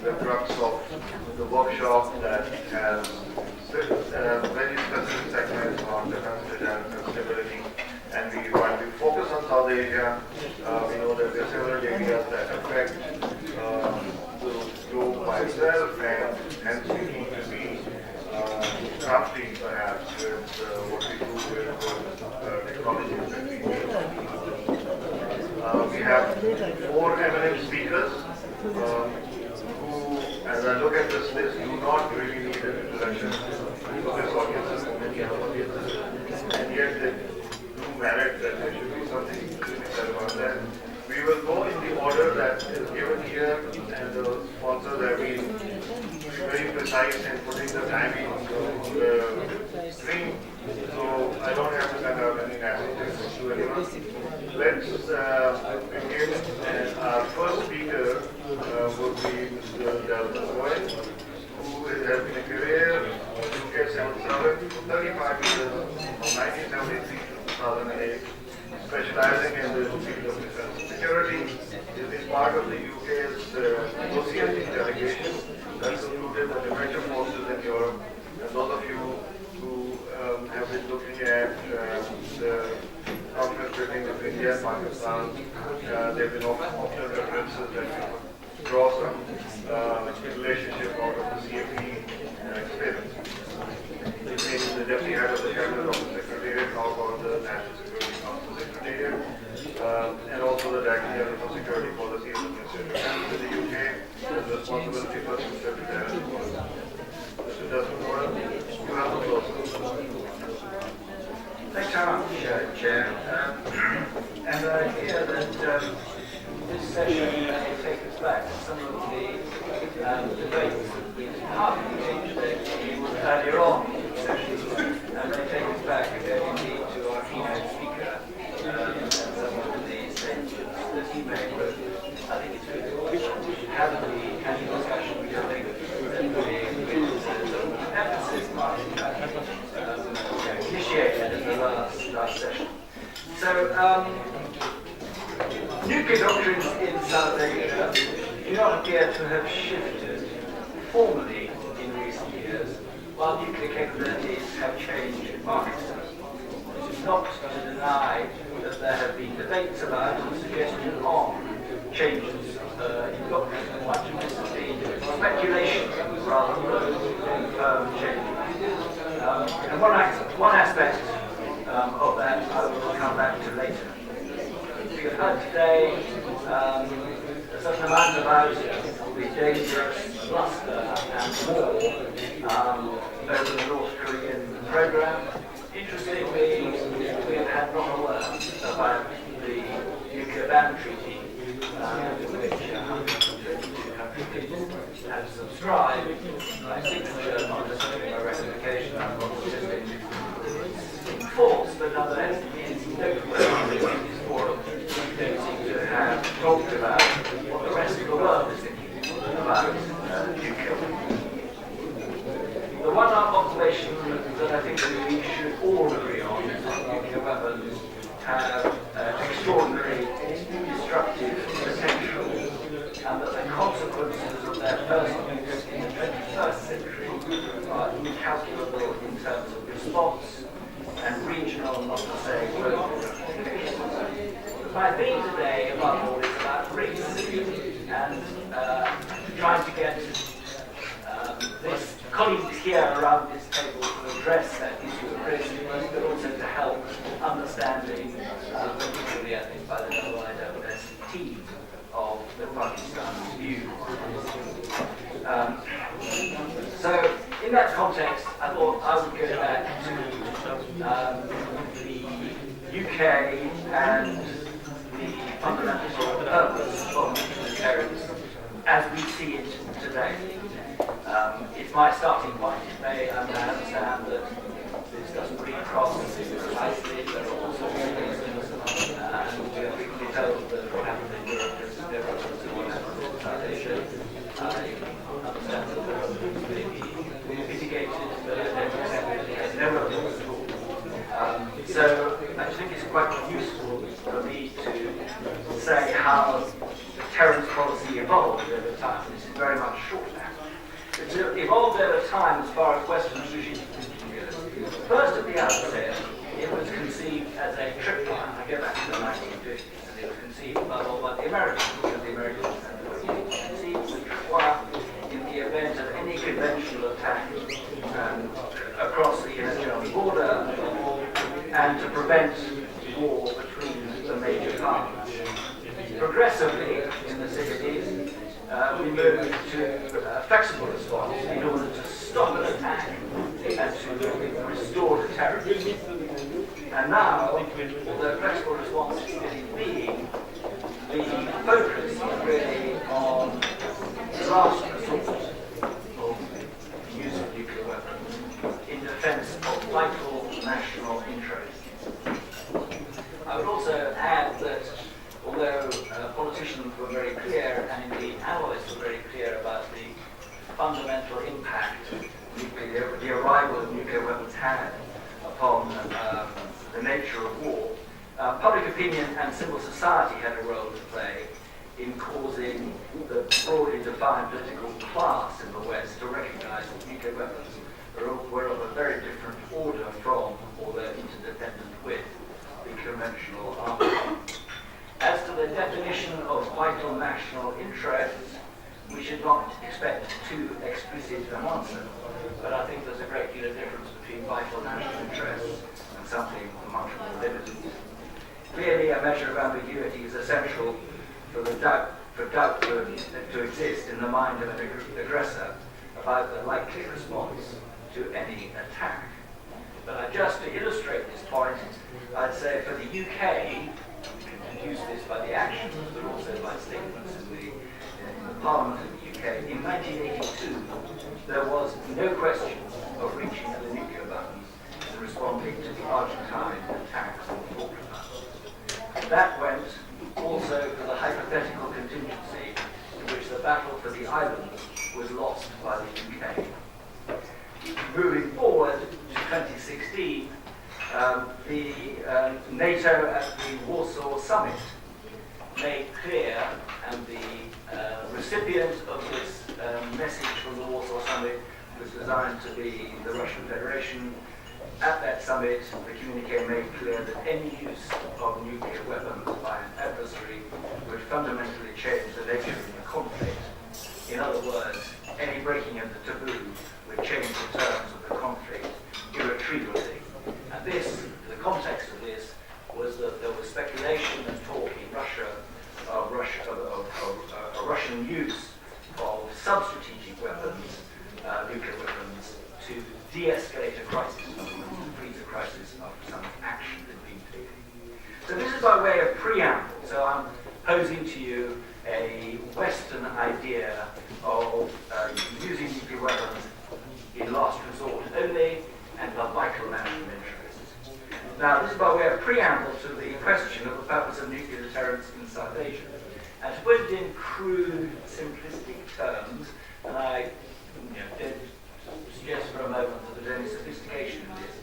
the crux of the workshop that has very specific segments on defense, deterrence, and stability. And while we focus on South Asia, we know that there are several areas that affect the globe by itself, and hence we need to be crafty perhaps with what we do with technologies that we use. We have 4 eminent speakers who, as I look at this list, do not really need an introduction to this audience and many other audiences, and yet they do merit that there should be something said about that. We will go in the order that is given here, and the sponsors have been very precise in putting the timing on the screen, so I don't have to send out any messages to anyone. Let's begin, and our first speaker would be Mr. Delvin, who has been a career UK civil servant for 35 years, from 1973 to 2008, specializing in the field of defense and security. He's been part of the UK's negotiating delegation that included the defense forces in Europe. And those of you who have been looking at the conflict between India and Pakistan, there have been often references that we draw some relationship out of the CFE experience. He's the deputy head of the cabinet office secretariat, now called the National Security Council Secretariat, and also the Director General for Security Policy of the Ministry of Defence in the UK, with responsibility for future deterrence. Mr. Desmond, you have the floor. Thanks very much, Chair. And I hear that this session will take us back to some of the debates that we partly engaged in earlier on in the session, and they take us back indeed to our keynote speaker and some of the statements that he made. But I think it's good to have the discussion with the emphasis initiated in the last session. So, nuclear doctrines in South Asia do not appear to have shifted formally in recent years, while nuclear capabilities have changed markedly. This is not to deny that there have been debates about and suggestions on changes in doctrine. Much of this has been speculation rather than firm changes. And one aspect of that I will come back to later. We have heard today a certain amount about the dangerous bluster and war over the North Korean program. Interestingly, we have had not a word about the nuclear ban treaty, which 122 countries have subscribed by signature, not necessarily by ratification, I'm not participating in force, but nonetheless it is noteworthy in this forum. We don't seem to have talked about what the rest of the world is thinking about nuclear. The one observation that I think that we should all agree on is that nuclear weapons have extraordinary destructive potential, and that the consequences of their first use in the 21st century are incalculable in terms of response and regional, not to say global implications. My theme today, above all, is about risk and trying to get this colleagues here around this table to address that issue of risk, but also to help understanding, particularly I think by the IISS team, of the Pakistan's view. So, in that context, I thought I would go back to the UK and the fundamental purpose of deterrence as we see it today. It's my starting point. It may understand that this doesn't read across precisely. There are also reasons, and we are frequently told that what happened in Europe is different to what happened in South Asia. I understand that there are things may be mitigated, but I don't accept that it has no relevance at all. So I think it's quite useful for me to say how deterrence policy evolved over time. This is very much short at. It's evolved over time as far as Western strategic thinking goes. First, at the outset, it was conceived as a tripwire. I go back to the 1950s, and it was conceived above all by the Americans, because the Americans conceived as a tripwire in the event of any conventional attack across the international border, and to prevent war between the major powers. Progressively, in the 60s, we moved to flexible response in order to stop an attack and to restore deterrence. And now, although flexible response is getting big, the focus is really on last resort of use of nuclear weapons in defense of vital national interests. I would also add that although politicians were very clear, and indeed analysts were very clear about the fundamental impact the arrival of nuclear weapons had upon the nature of war, public opinion and civil society had a role to play in causing the broadly defined political class in the West to recognize that nuclear weapons were of a very different order from, or they're interdependent with, the conventional army. As to the definition of vital national interests, we should not expect too explicit an answer, but I think there's a great deal of difference between vital national interests and something much more limited. Clearly, a measure of ambiguity is essential for doubt to exist in the mind of an aggressor about the likely response to any attack. But just to illustrate this point, I'd say for the UK, deduce this by the actions, but also by statements in the Parliament of the UK. In 1982, there was no question of reaching for the nuclear buttons and responding to the Argentine attacks on the Falklands. That went also for the hypothetical contingency in which the battle for the islands was lost by the UK. Moving forward to 2016, the NATO at the Warsaw Summit made clear, and the recipient of this message from the Warsaw Summit was designed to be the Russian Federation. At that summit, the communique made clear that any use of nuclear weapons by an adversary would fundamentally change the nature of the conflict. In other words, any breaking of the taboo would change the terms of the conflict irretrievably. And this, the context of this, was that there was speculation and talk in Russia of a Russian use of sub-strategic weapons, nuclear weapons, to de-escalate a crisis, to freeze a crisis after some action had been taken. So this is by way of preamble. So I'm posing to you a Western idea of using nuclear weapons in last resort only and of vital national interests. Now, this is by way of preamble to the question of the purpose of nuclear deterrence in South Asia. And to put it in crude, simplistic terms, and I did suggest for a moment that there's any sophistication in this,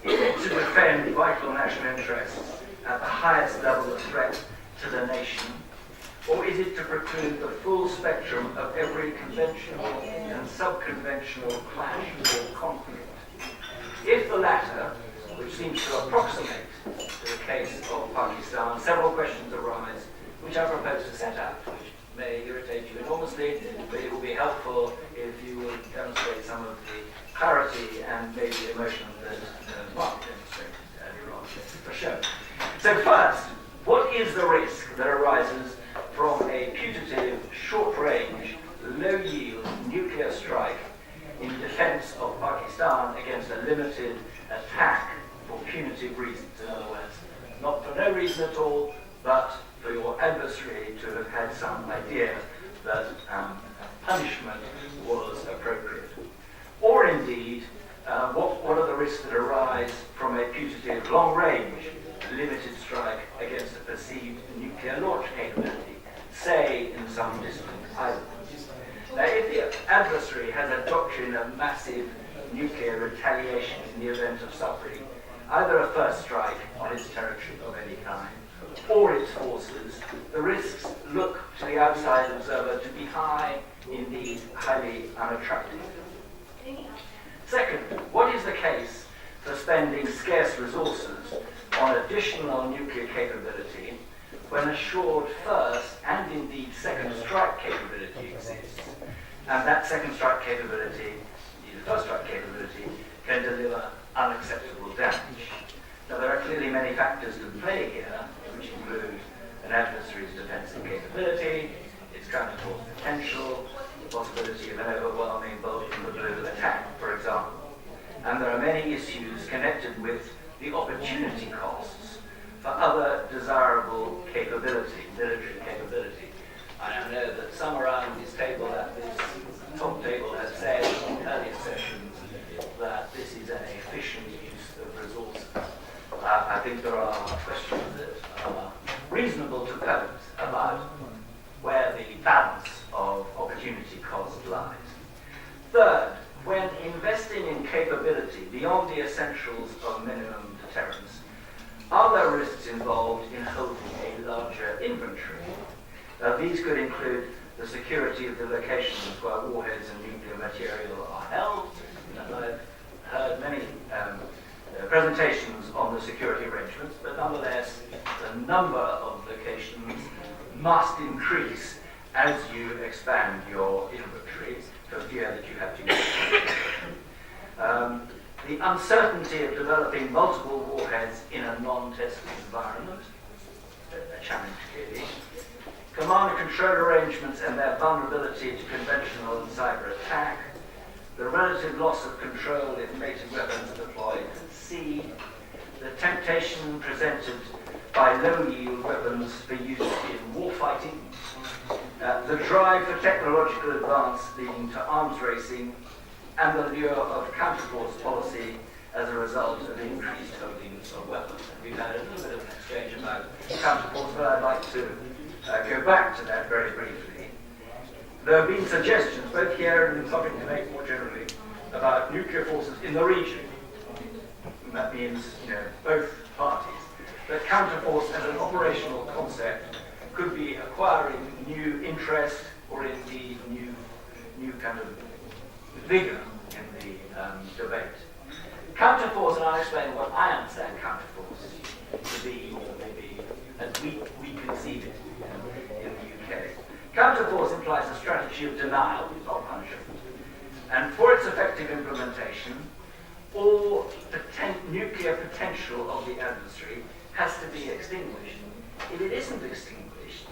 is it to defend vital national interests at the highest level of threat to the nation, or is it to preclude the full spectrum of every conventional and sub-conventional clash or conflict? If the latter, which seems to approximate to the case of Pakistan, several questions arise, which I propose to set out, which may irritate you enormously, but it will be helpful if you will demonstrate some of the clarity and maybe emotion that Mark demonstrated earlier on for show. So first, what is the risk that arises from a putative, short-range, low-yield nuclear strike in defense of Pakistan against a limited attack for punitive reasons? In other words, not for no reason at all, but for your adversary to have had some idea that punishment was appropriate. Or indeed, what are the risks that arise from a putative, long-range, limited strike against a perceived nuclear launch capability, say in some distant island? Now, if the adversary has a doctrine of massive nuclear retaliation in the event of suffering either a first strike on its territory of any kind, or its forces, the risks look to the outside observer to be high, indeed highly unattractive. Second, what is the case for spending scarce resources on additional nuclear capability when assured first and indeed second strike capability exists, and that second strike capability, the first strike capability, can deliver unacceptable damage? Now, there are clearly many factors to play here, which include an adversary's defensive capability, its counterforce potential, the possibility of an overwhelming bolt-from-the-blue attack, for example. And there are many issues connected with the opportunity costs for other desirable capability, military capability. I know that some around this table, at this top table, have said in earlier sessions that this is an efficient use of resources. I think there are questions that are reasonable to pose about where the balance of opportunity cost lies. Third, when investing in capability beyond the essentials of minimum deterrence, are there risks involved in holding a larger inventory? These could include the security of the locations where warheads and nuclear material are held. And I've heard many presentations on the security arrangements, but nonetheless, the number of locations must increase as you expand your inventory for fear that you have to use it. The uncertainty of developing multiple warheads in a non-tested environment, a challenge clearly. Command and control arrangements and their vulnerability to conventional and cyber attack. The relative loss of control if mated weapons are deployed at sea. The temptation presented by low-yield weapons for use in warfighting. The drive for technological advance leading to arms racing, and the lure of counterforce policy as a result of increased holdings of weapons. And we've had a little bit of an exchange about counterforce, but I'd like to go back to that very briefly. There have been suggestions, both here and in the public debate more generally, about nuclear forces in the region. And that means, both parties. That counterforce as an operational concept could be acquiring new interest or indeed new kind of vigor in the debate. Counterforce, and I'll explain what I understand counterforce to be, or maybe as we conceive it in the UK. Counterforce implies a strategy of denial, not punishment. And for its effective implementation, all nuclear potential of the adversary has to be extinguished. If it isn't extinguished,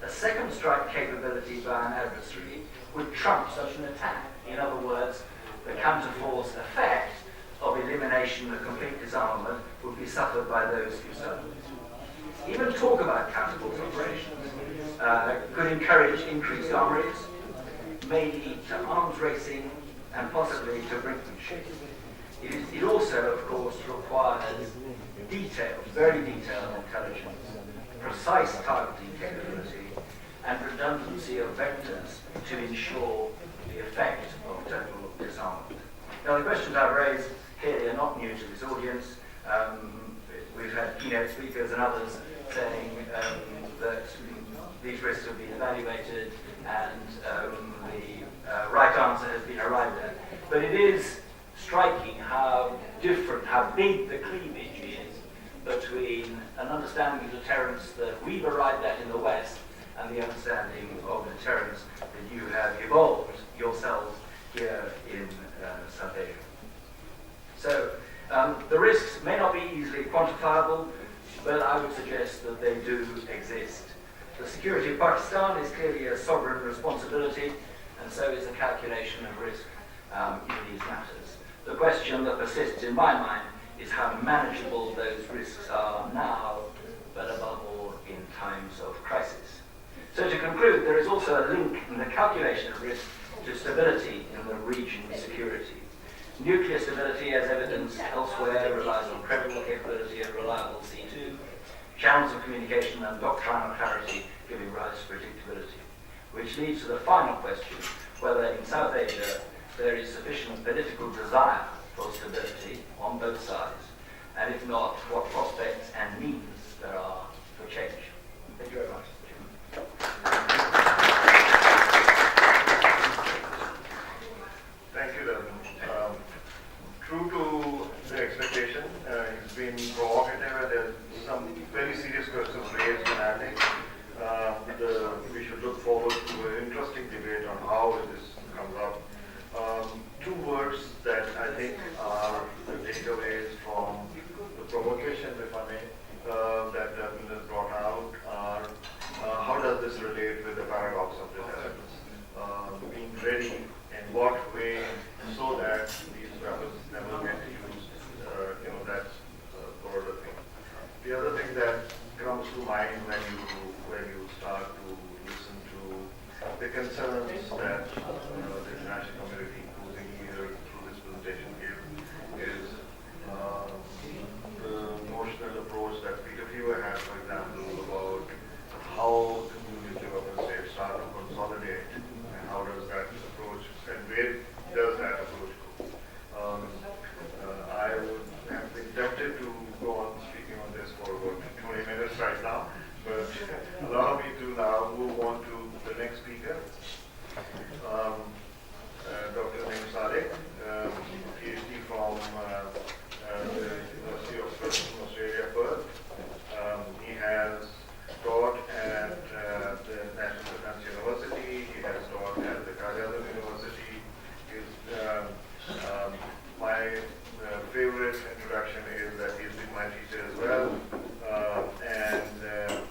a second strike capability by an adversary would trump such an attack. In other words, the counterforce effect of elimination of complete disarmament would be suffered by those who suffer it. Even talk about counterforce operations could encourage increased armories, may lead to arms racing, and possibly to brinkmanship. It also, of course, requires detailed, very detailed intelligence, precise targeting capability, and redundancy of vectors to ensure the effect of total disarmament. Now, the questions I've raised clearly are not new to this audience. We've had keynote speakers and others saying that these risks have been evaluated and the right answer has been arrived at. But it is striking how big the cleavage is between an understanding of deterrence that we've arrived at in the West and the understanding of deterrence that you have evolved yourselves here in South Asia. So the risks may not be easily quantifiable, but I would suggest that they do exist. The security of Pakistan is clearly a sovereign responsibility, and so is the calculation of risk in these matters. The question that persists in my mind is how manageable those risks are now, but above all in times of crisis. So to conclude, there is also a link in the calculation of risk to stability in the region's security. Nuclear stability, as evidenced elsewhere, relies on credible capability and reliable C2, channels of communication and doctrinal clarity giving rise to predictability, which leads to the final question, whether in South Asia there is sufficient political desire for stability on both sides, and if not, what prospects and means there are for change. in what way, so that these weapons never get used. That's the other thing. The other thing that comes to mind when you start to listen to the concerns that the international community, including here through this presentation, is the notional approach that Peter Fewer has, for example, about how the nuclear weapon states start to consolidate, and how does that approach, and where does that approach go? I would have been tempted to go on speaking on this for about 20 minutes right now, but allow me to now move on to the next speaker, Dr. Naim Saleh, PhD from the University of Western Australia, Perth. He has taught at the National Defence University. He has taught at the Cardiac University. My favorite introduction is that he's been my teacher as well, and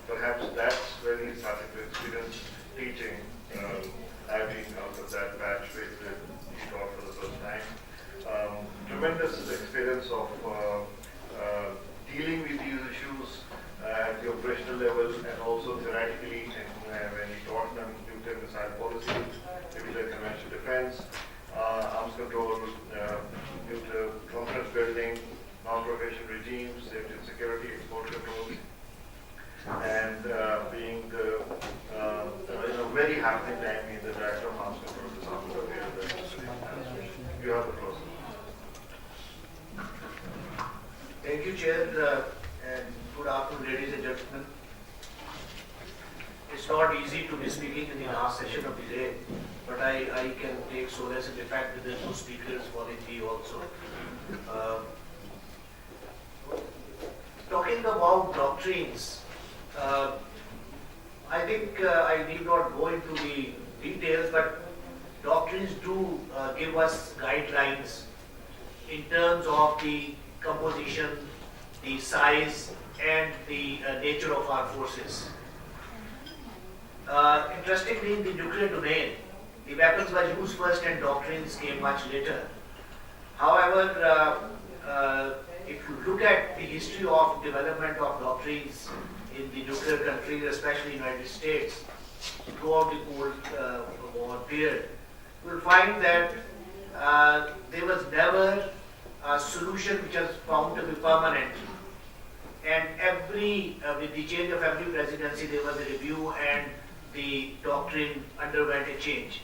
perhaps that's when he started to experience teaching. I've been out of that batch with he taught for the first time. Tremendous experience of dealing with these issues at the operational level and also theoretically, and when he taught them nuclear missile policy, nuclear conventional defense, arms control, nuclear confidence building, non-proliferation regimes, safety and security, export controls, and being the very happening time in the director of arms control of the Army of the Administration. You have the floor. Thank you, Chair, and good afternoon, ladies and gentlemen. It's not easy to be speaking in the last session of the day, but I can take solace in the fact that there are two speakers following me also. Talking about doctrines, I think I need not go into the details, but doctrines do give us guidelines in terms of the composition, the size, and the nature of our forces. Interestingly, in the nuclear domain, the weapons were used first and doctrines came much later. However, if you look at the history of development of doctrines in the nuclear countries, especially United States, throughout the Cold War period, you will find that there was never a solution which was found to be permanent. And with the change of every presidency, there was a review and the doctrine underwent a change.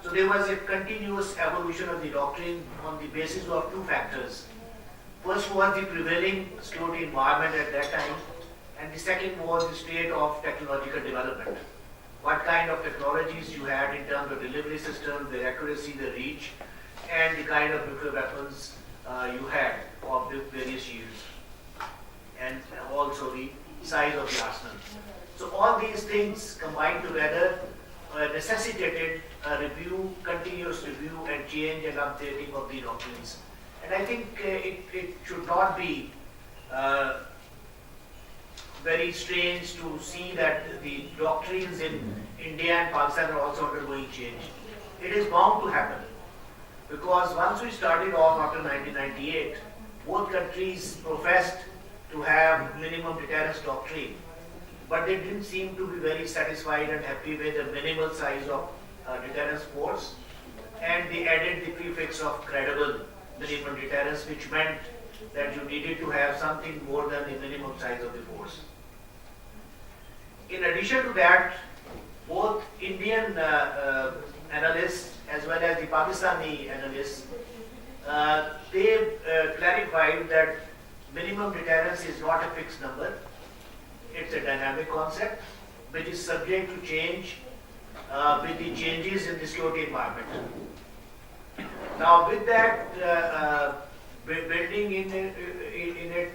So there was a continuous evolution of the doctrine on the basis of two factors. First was the prevailing security environment at that time, and the second was the state of technological development. What kind of technologies you had in terms of delivery system, their accuracy, their reach, and the kind of nuclear weapons you had of the various years, and also the size of the arsenal. So all these things combined together necessitated a review, continuous review and change and updating of the doctrines. And I think it should not be very strange to see that the doctrines in India and Pakistan are also undergoing change. It is bound to happen, because once we started off after 1998, both countries professed to have minimum deterrence doctrine, but they didn't seem to be very satisfied and happy with the minimal size of deterrence force, and they added the prefix of credible minimum deterrence, which meant that you needed to have something more than the minimum size of the force. In addition to that, both Indian analysts as well as the Pakistani analysts, they clarified that minimum deterrence is not a fixed number. It's a dynamic concept which is subject to change with the changes in the security environment. Now, with that building in it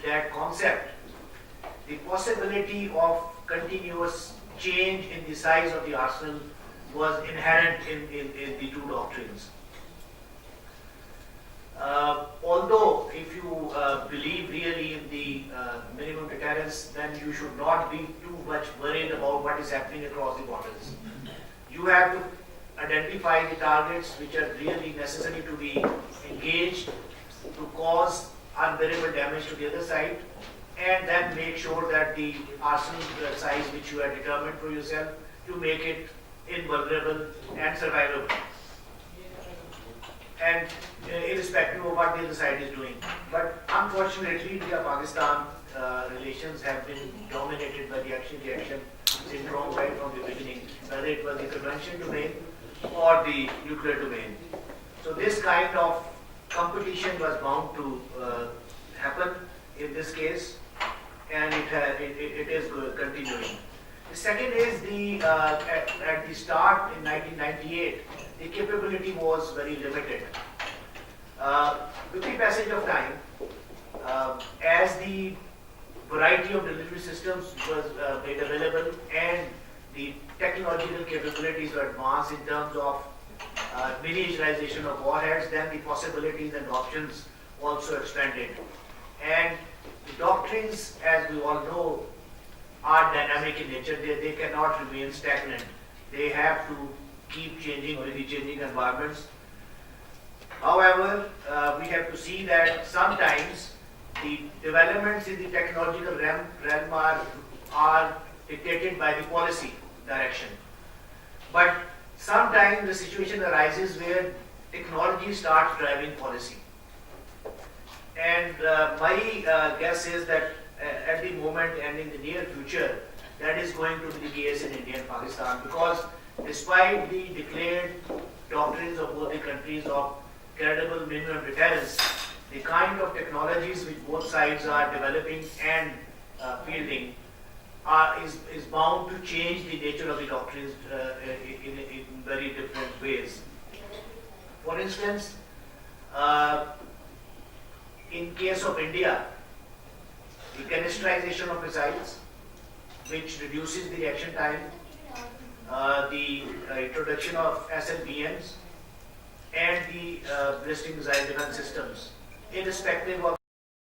that concept, the possibility of continuous change in the size of the arsenal was inherent in the two doctrines. Although if you believe really in the minimum deterrence, then you should not be too much worried about what is happening across the borders. You have to identify the targets which are really necessary to be engaged to cause unbearable damage to the other side, and then make sure that the arsenal size which you have determined for yourself, you make it invulnerable and survivable. And irrespective of what the other side is doing. But unfortunately, India-Pakistan relations have been dominated by the action-reaction syndrome right from the beginning, whether it was the convention domain or the nuclear domain. So this kind of competition was bound to happen in this case, and it is continuing. The second is at the start in 1998, the capability was very limited. With the passage of time, as the variety of delivery systems was made available and the technological capabilities were advanced in terms of miniaturization of warheads, then the possibilities and options also expanded. And the doctrines, as we all know, are dynamic in nature. They cannot remain stagnant. They have to keep changing with the changing environments. However, we have to see that sometimes the developments in the technological realm are dictated by the policy direction. But sometimes the situation arises where technology starts driving policy. And my guess is that at the moment and in the near future, that is going to be the case in India and Pakistan, because despite the declared doctrines of both the countries of credible minimum deterrence, the kind of technologies which both sides are developing and fielding is bound to change the nature of the doctrines in very different ways. For instance, in case of India, the canisterization of missiles, which reduces the reaction time, the introduction of SLBMs, and the ballistic missile defense systems, irrespective of